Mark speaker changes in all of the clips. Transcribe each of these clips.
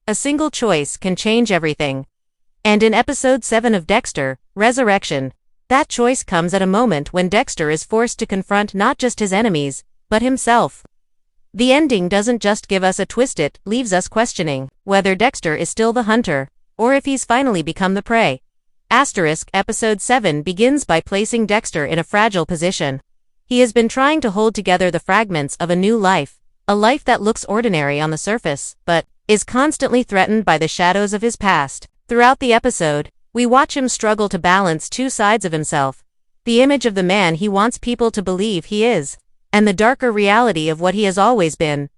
Speaker 1: A single choice can change everything. And in episode 7 of Dexter Resurrection, that choice comes at a moment when Dexter is forced to confront not just his enemies, but himself. The ending doesn't just give us a twist, it leaves us questioning whether Dexter is still the hunter, or if he's finally become the prey. Episode 7 begins by placing Dexter in a fragile position. He has been trying to hold together the fragments of a new life, a life that looks ordinary on the surface, but is constantly threatened by the shadows of his past. Throughout the episode, we watch him struggle to balance two sides of himself: the image of the man he wants people to believe he is, and the darker reality of what he has always been.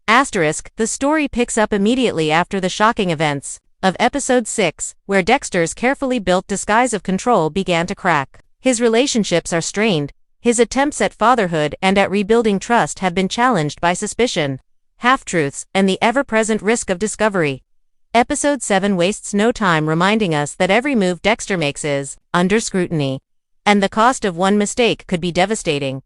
Speaker 1: The story picks up immediately after the shocking events of episode 6, where Dexter's carefully built disguise of control began to crack. His relationships are strained, his attempts at fatherhood and at rebuilding trust have been challenged by suspicion, half-truths, and the ever-present risk of discovery. Episode 7 wastes no time reminding us that every move Dexter makes is under scrutiny, and the cost of one mistake could be devastating.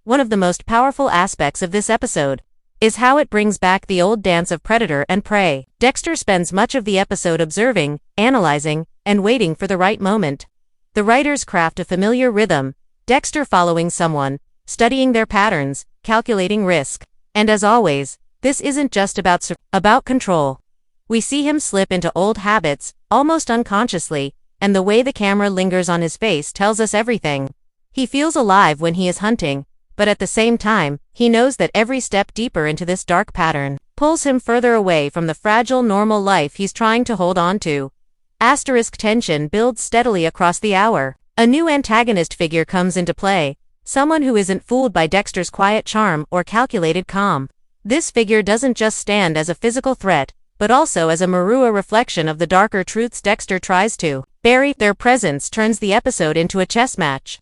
Speaker 1: One of the most powerful aspects of this episode is how it brings back the old dance of predator and prey. Dexter spends much of the episode observing, analyzing, and waiting for the right moment. The writers craft a familiar rhythm, Dexter following someone, studying their patterns, calculating risk, and as always, this isn't just about control. We see him slip into old habits, almost unconsciously, and the way the camera lingers on his face tells us everything. He feels alive when he is hunting, but at the same time, he knows that every step deeper into this dark pattern pulls him further away from the fragile normal life he's trying to hold on to. Tension builds steadily across the hour. A new antagonist figure comes into play, someone who isn't fooled by Dexter's quiet charm or calculated calm. This figure doesn't just stand as a physical threat, but also as a reflection of the darker truths Dexter tries to bury. Their presence turns the episode into a chess match,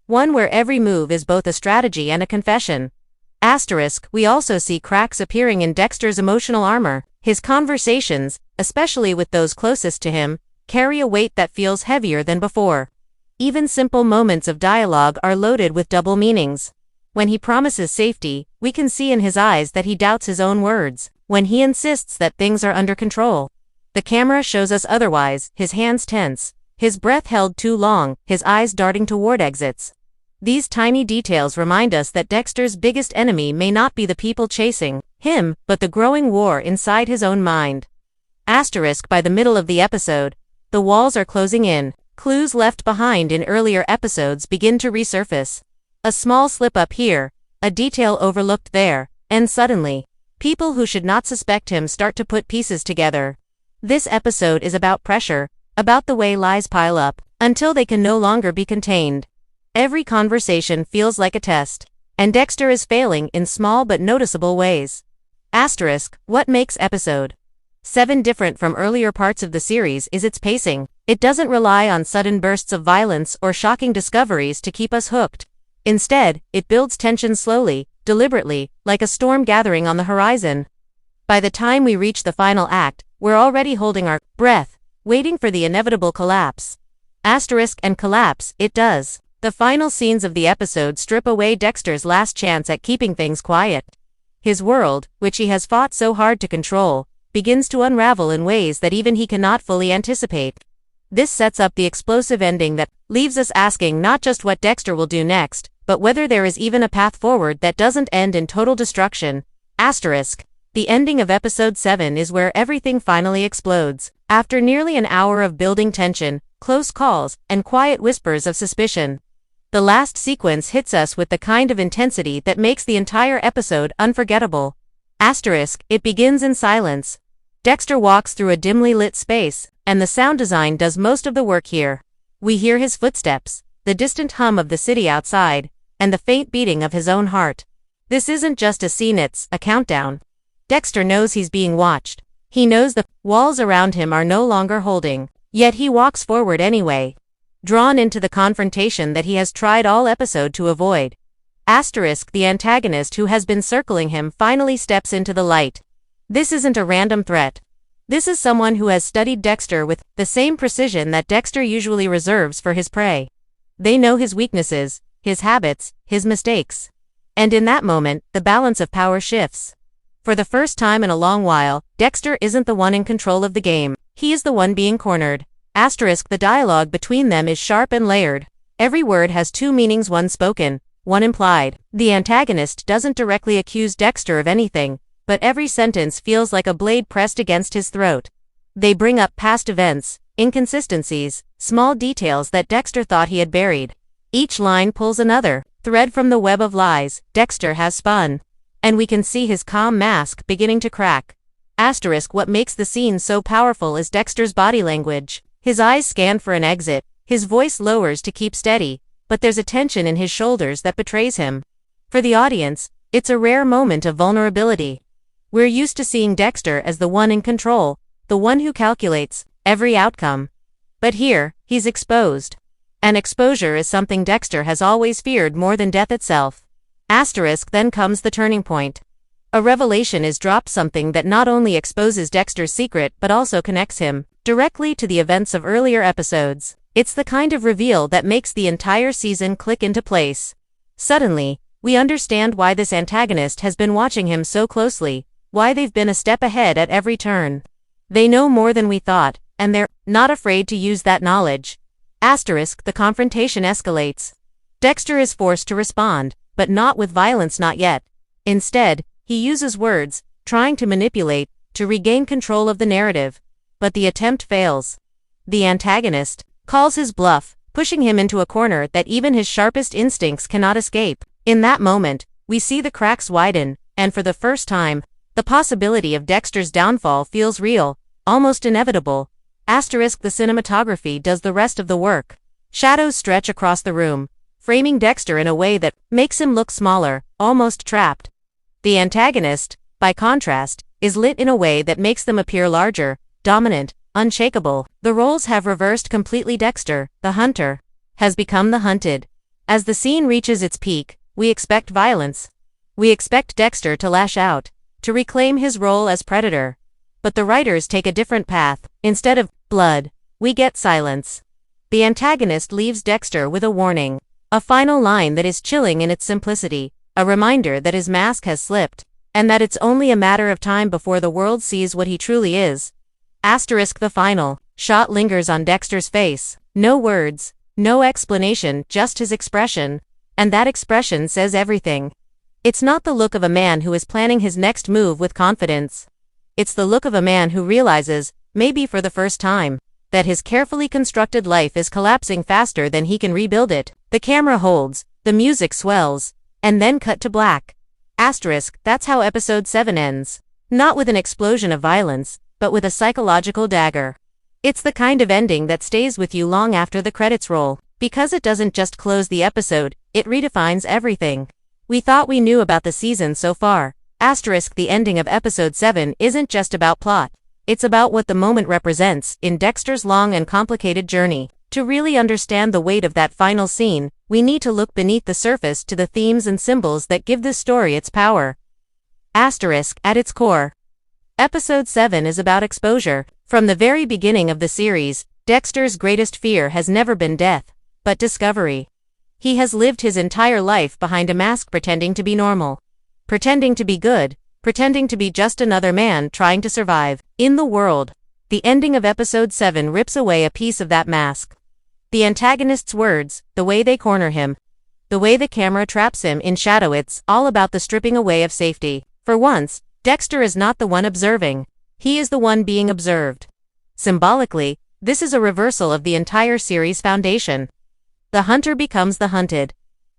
Speaker 1: one where every move is both a strategy and a confession. We also see cracks appearing in Dexter's emotional armor. His conversations, especially with those closest to him, carry a weight that feels heavier than before. Even simple moments of dialogue are loaded with double meanings. When he promises safety, we can see in his eyes that he doubts his own words. When he insists that things are under control, the camera shows us otherwise, his hands tense, his breath held too long, his eyes darting toward exits. These tiny details remind us that Dexter's biggest enemy may not be the people chasing him, but the growing war inside his own mind. By the middle of the episode, the walls are closing in. Clues left behind in earlier episodes begin to resurface. A small slip-up here, a detail overlooked there, and suddenly, people who should not suspect him start to put pieces together. This episode is about pressure, about the way lies pile up, until they can no longer be contained. Every conversation feels like a test, and Dexter is failing in small but noticeable ways. What makes episode 7 different from earlier parts of the series is its pacing. It doesn't rely on sudden bursts of violence or shocking discoveries to keep us hooked. Instead, it builds tension slowly, deliberately, like a storm gathering on the horizon. By the time we reach the final act, we're already holding our breath, waiting for the inevitable collapse. And collapse, it does. The final scenes of the episode strip away Dexter's last chance at keeping things quiet. His world, which he has fought so hard to control, begins to unravel in ways that even he cannot fully anticipate. This sets up the explosive ending that leaves us asking not just what Dexter will do next, but whether there is even a path forward that doesn't end in total destruction. The ending of episode 7 is where everything finally explodes. After nearly an hour of building tension, close calls, and quiet whispers of suspicion, the last sequence hits us with the kind of intensity that makes the entire episode unforgettable. It begins in silence. Dexter walks through a dimly lit space, and the sound design does most of the work here. We hear his footsteps, the distant hum of the city outside, and the faint beating of his own heart. This isn't just a scene, it's a countdown. Dexter knows he's being watched. He knows the walls around him are no longer holding, yet he walks forward anyway, drawn into the confrontation that he has tried all episode to avoid. The antagonist who has been circling him finally steps into the light. This isn't a random threat. This is someone who has studied Dexter with the same precision that Dexter usually reserves for his prey. They know his weaknesses, his habits, his mistakes. And in that moment, the balance of power shifts. For the first time in a long while, Dexter isn't the one in control of the game. He is the one being cornered. The dialogue between them is sharp and layered. Every word has two meanings, one spoken, one implied. The antagonist doesn't directly accuse Dexter of anything, but every sentence feels like a blade pressed against his throat. They bring up past events, inconsistencies, small details that Dexter thought he had buried. Each line pulls another thread from the web of lies Dexter has spun. And we can see his calm mask beginning to crack. What makes the scene so powerful is Dexter's body language. His eyes scan for an exit, his voice lowers to keep steady, but there's a tension in his shoulders that betrays him. For the audience, it's a rare moment of vulnerability. We're used to seeing Dexter as the one in control, the one who calculates every outcome. But here, he's exposed. And exposure is something Dexter has always feared more than death itself. Then comes the turning point. A revelation is dropped, something that not only exposes Dexter's secret but also connects him directly to the events of earlier episodes. It's the kind of reveal that makes the entire season click into place. Suddenly, we understand why this antagonist has been watching him so closely, why they've been a step ahead at every turn. They know more than we thought, and they're not afraid to use that knowledge. The confrontation escalates. Dexter is forced to respond, but not with violence, not yet. Instead, he uses words, trying to manipulate, to regain control of the narrative. But the attempt fails. The antagonist calls his bluff, pushing him into a corner that even his sharpest instincts cannot escape. In that moment, we see the cracks widen, and for the first time, the possibility of Dexter's downfall feels real, almost inevitable. The cinematography does the rest of the work. Shadows stretch across the room, framing Dexter in a way that makes him look smaller, almost trapped. The antagonist, by contrast, is lit in a way that makes them appear larger, dominant, unshakable. The roles have reversed completely. Dexter, the hunter, has become the hunted. As the scene reaches its peak, we expect violence. We expect Dexter to lash out, to reclaim his role as predator. But the writers take a different path. Instead of blood, we get silence. The antagonist leaves Dexter with a warning. A final line that is chilling in its simplicity, a reminder that his mask has slipped, and that it's only a matter of time before the world sees what he truly is. The final shot lingers on Dexter's face. No words, no explanation, just his expression. And that expression says everything. It's not the look of a man who is planning his next move with confidence. It's the look of a man who realizes, maybe for the first time, that his carefully constructed life is collapsing faster than he can rebuild it. The camera holds, the music swells, and then cut to black. That's how episode 7 ends. Not with an explosion of violence, but with a psychological dagger. It's the kind of ending that stays with you long after the credits roll, because it doesn't just close the episode, it redefines everything. We thought we knew about the season so far. The ending of episode 7 isn't just about plot. It's about what the moment represents in Dexter's long and complicated journey. To really understand the weight of that final scene, we need to look beneath the surface to the themes and symbols that give this story its power. At its core, episode 7 is about exposure. From the very beginning of the series, Dexter's greatest fear has never been death, but discovery. He has lived his entire life behind a mask, pretending to be normal, pretending to be good, pretending to be just another man trying to survive in the world. The ending of episode 7 rips away a piece of that mask. The antagonist's words, the way they corner him, the way the camera traps him in shadow, it's all about the stripping away of safety. For once, Dexter is not the one observing. He is the one being observed. Symbolically, this is a reversal of the entire series' foundation. The hunter becomes the hunted.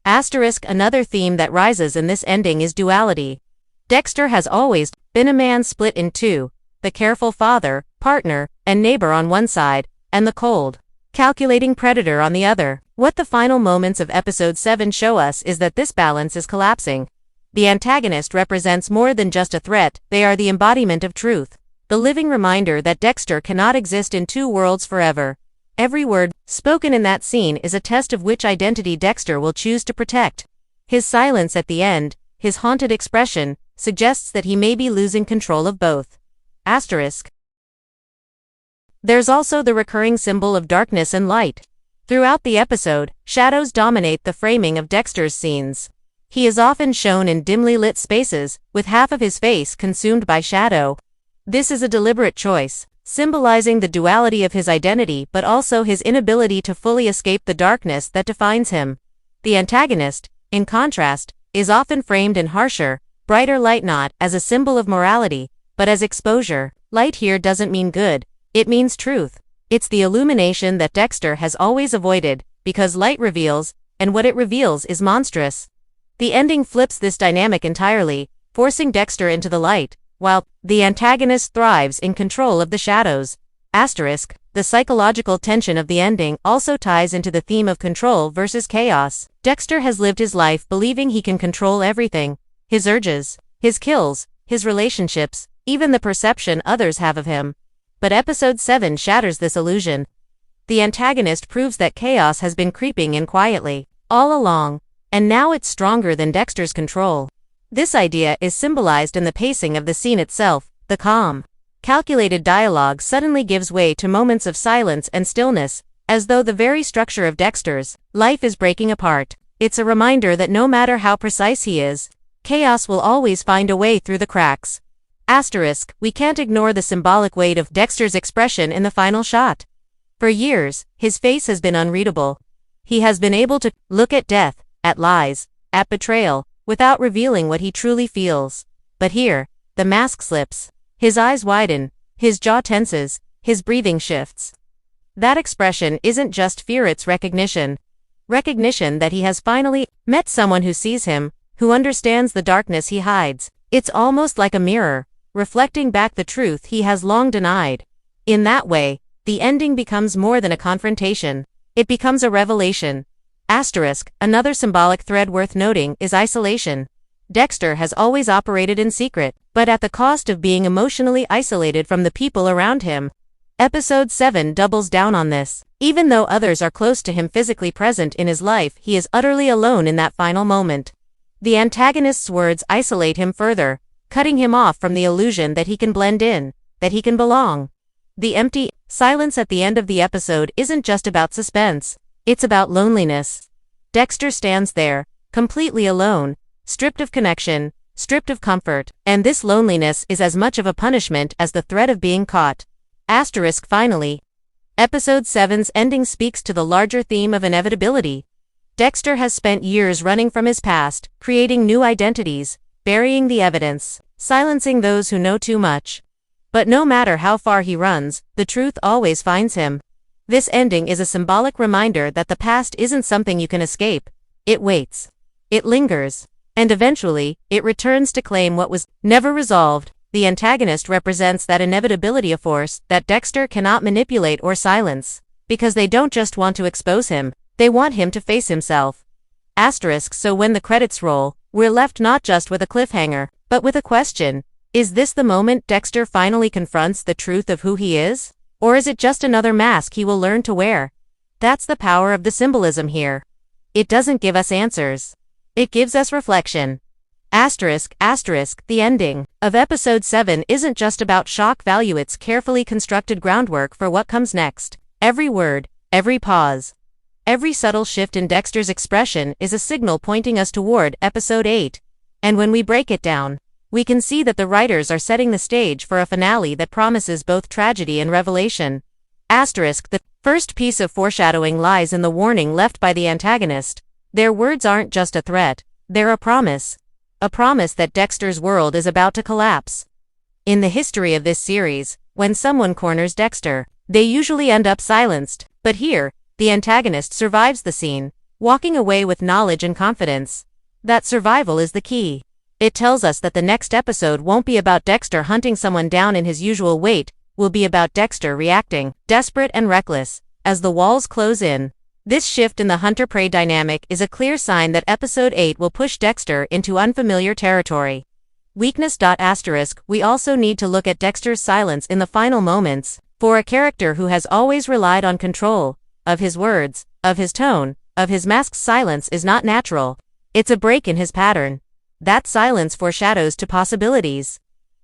Speaker 1: Another theme that rises in this ending is duality. Dexter has always been a man split in two, the careful father, partner, and neighbor on one side, and the cold, calculating predator on the other. What the final moments of episode 7 show us is that this balance is collapsing. The antagonist represents more than just a threat, they are the embodiment of truth, the living reminder that Dexter cannot exist in two worlds forever. Every word spoken in that scene is a test of which identity Dexter will choose to protect. His silence at the end, his haunted expression, suggests that he may be losing control of both. There's also the recurring symbol of darkness and light. Throughout the episode, shadows dominate the framing of Dexter's scenes. He is often shown in dimly lit spaces, with half of his face consumed by shadow. This is a deliberate choice, symbolizing the duality of his identity but also his inability to fully escape the darkness that defines him. The antagonist, in contrast, is often framed in harsher, brighter light, not as a symbol of morality, but as exposure. Light here doesn't mean good, it means truth. It's the illumination that Dexter has always avoided, because light reveals, and what it reveals is monstrous. The ending flips this dynamic entirely, forcing Dexter into the light, while the antagonist thrives in control of the shadows. Asterisk, the psychological tension of the ending also ties into the theme of control versus chaos. Dexter has lived his life believing he can control everything: his urges, his kills, his relationships, even the perception others have of him. But episode 7 shatters this illusion. The antagonist proves that chaos has been creeping in quietly, all along, and now it's stronger than Dexter's control. This idea is symbolized in the pacing of the scene itself. The calm, calculated dialogue suddenly gives way to moments of silence and stillness, as though the very structure of Dexter's life is breaking apart. It's a reminder that no matter how precise he is, chaos will always find a way through the cracks. Asterisk, we can't ignore the symbolic weight of Dexter's expression in the final shot. For years, his face has been unreadable. He has been able to look at death, at lies, at betrayal, without revealing what he truly feels. But here, the mask slips. His eyes widen, his jaw tenses, his breathing shifts. That expression isn't just fear, it's recognition. Recognition that he has finally met someone who sees him, who understands the darkness he hides. It's almost like a mirror, reflecting back the truth he has long denied. In that way, the ending becomes more than a confrontation. It becomes a revelation. Asterisk, another symbolic thread worth noting is isolation. Dexter has always operated in secret, but at the cost of being emotionally isolated from the people around him. Episode 7 doubles down on this. Even though others are close to him, physically present in his life, he is utterly alone in that final moment. The antagonist's words isolate him further, cutting him off from the illusion that he can blend in, that he can belong. The empty silence at the end of the episode isn't just about suspense, it's about loneliness. Dexter stands there, completely alone, stripped of connection, stripped of comfort, and this loneliness is as much of a punishment as the threat of being caught. Asterisk, finally, episode 7's ending speaks to the larger theme of inevitability. Dexter has spent years running from his past, creating new identities, burying the evidence, silencing those who know too much. But no matter how far he runs, the truth always finds him. This ending is a symbolic reminder that the past isn't something you can escape. It waits. It lingers. And eventually, it returns to claim what was never resolved. The antagonist represents that inevitability, a force that Dexter cannot manipulate or silence, because they don't just want to expose him, they want him to face himself. Asterisk, so when the credits roll, we're left not just with a cliffhanger, but with a question. Is this the moment Dexter finally confronts the truth of who he is? Or is it just another mask he will learn to wear? That's the power of the symbolism here. It doesn't give us answers. It gives us reflection. Asterisk, the ending of episode 7 isn't just about shock value, it's carefully constructed groundwork for what comes next. Every word, every pause, every subtle shift in Dexter's expression is a signal pointing us toward episode 8. And when we break it down, we can see that the writers are setting the stage for a finale that promises both tragedy and revelation. Asterisk, the first piece of foreshadowing lies in the warning left by the antagonist. Their words aren't just a threat, they're a promise. A promise that Dexter's world is about to collapse. In the history of this series, when someone corners Dexter, they usually end up silenced, but here, the antagonist survives the scene, walking away with knowledge and confidence. That survival is the key. It tells us that the next episode won't be about Dexter hunting someone down in his usual weight, will be about Dexter reacting, desperate and reckless, as the walls close in. This shift in the hunter-prey dynamic is a clear sign that episode 8 will push Dexter into unfamiliar territory. Weakness. Asterisk, we also need to look at Dexter's silence in the final moments. For a character who has always relied on control, of his words, of his tone, of his mask's silence is not natural. It's a break in his pattern. That silence foreshadows two possibilities.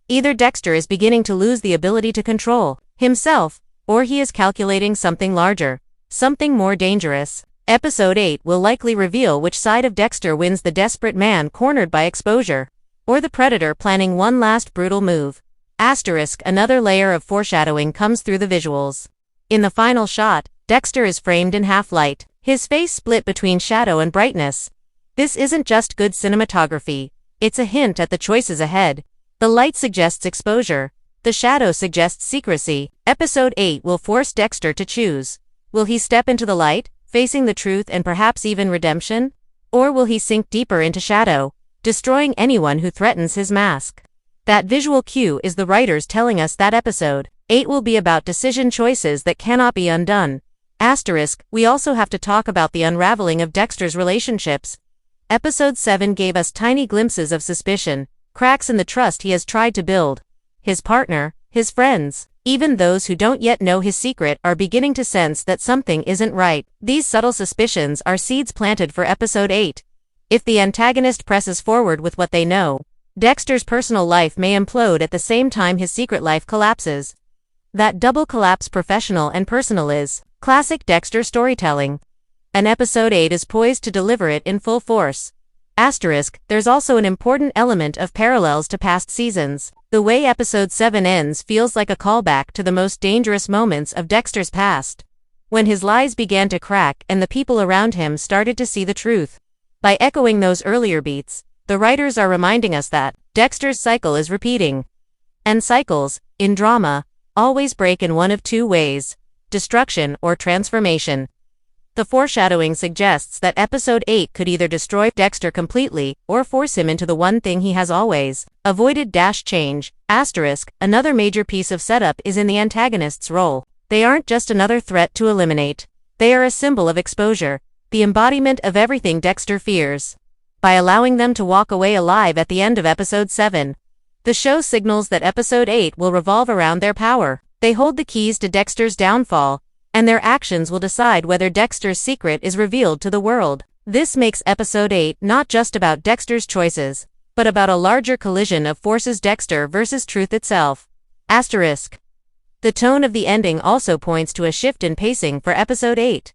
Speaker 1: Either Dexter is beginning to lose the ability to control himself, or he is calculating something larger, something more dangerous. Episode 8 will likely reveal which side of Dexter wins, the desperate man cornered by exposure, or the predator planning one last brutal move. Another layer of foreshadowing comes through the visuals. In the final shot, Dexter is framed in half-light, his face split between shadow and brightness. This isn't just good cinematography, it's a hint at the choices ahead. The light suggests exposure, the shadow suggests secrecy. Episode 8 will force Dexter to choose. Will he step into the light, facing the truth and perhaps even redemption? Or will he sink deeper into shadow, destroying anyone who threatens his mask? That visual cue is the writers telling us that episode 8 will be about decision choices that cannot be undone. We also have to talk about the unraveling of Dexter's relationships. Episode 7 gave us tiny glimpses of suspicion, cracks in the trust he has tried to build. His partner, his friends, even those who don't yet know his secret are beginning to sense that something isn't right. These subtle suspicions are seeds planted for Episode 8. If the antagonist presses forward with what they know, Dexter's personal life may implode at the same time his secret life collapses. That double collapse, professional and personal, is classic Dexter storytelling. And Episode 8 is poised to deliver it in full force. There's also an important element of parallels to past seasons. The way Episode 7 ends feels like a callback to the most dangerous moments of Dexter's past, when his lies began to crack and the people around him started to see the truth. By echoing those earlier beats, the writers are reminding us that Dexter's cycle is repeating. And cycles, in drama, always break in one of two ways: destruction or transformation. The foreshadowing suggests that Episode 8 could either destroy Dexter completely or force him into the one thing he has always avoided: change. Another major piece of setup is in the antagonist's role. They aren't just another threat to eliminate. They are a symbol of exposure, the embodiment of everything Dexter fears. By allowing them to walk away alive at the end of Episode 7, the show signals that Episode 8 will revolve around their power. They hold the keys to Dexter's downfall, and their actions will decide whether Dexter's secret is revealed to the world. This makes Episode 8 not just about Dexter's choices, but about a larger collision of forces: Dexter versus truth itself. The tone of the ending also points to a shift in pacing for Episode 8.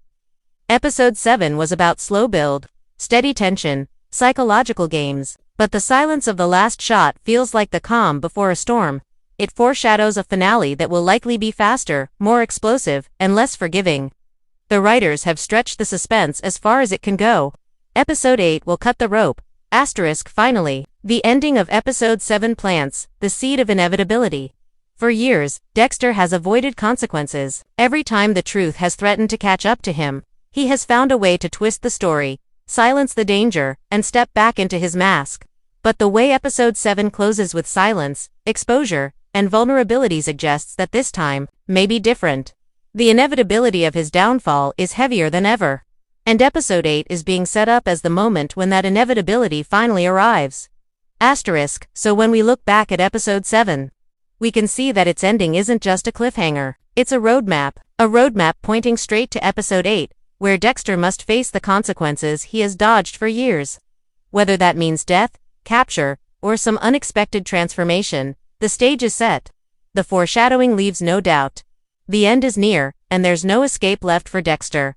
Speaker 1: Episode 7 was about slow build, steady tension, psychological games, but the silence of the last shot feels like the calm before a storm. It foreshadows a finale that will likely be faster, more explosive, and less forgiving. The writers have stretched the suspense as far as it can go. Episode 8 will cut the rope. Finally, the ending of Episode 7 plants the seed of inevitability. For years, Dexter has avoided consequences. Every time the truth has threatened to catch up to him, he has found a way to twist the story, silence the danger, and step back into his mask. But the way Episode 7 closes with silence, exposure, and vulnerability suggests that this time may be different. The inevitability of his downfall is heavier than ever. And Episode 8 is being set up as the moment when that inevitability finally arrives. So when we look back at Episode 7, we can see that its ending isn't just a cliffhanger. It's a roadmap pointing straight to Episode 8, where Dexter must face the consequences he has dodged for years. Whether that means death, capture, or some unexpected transformation, the stage is set. The foreshadowing leaves no doubt. The end is near, and there's no escape left for Dexter.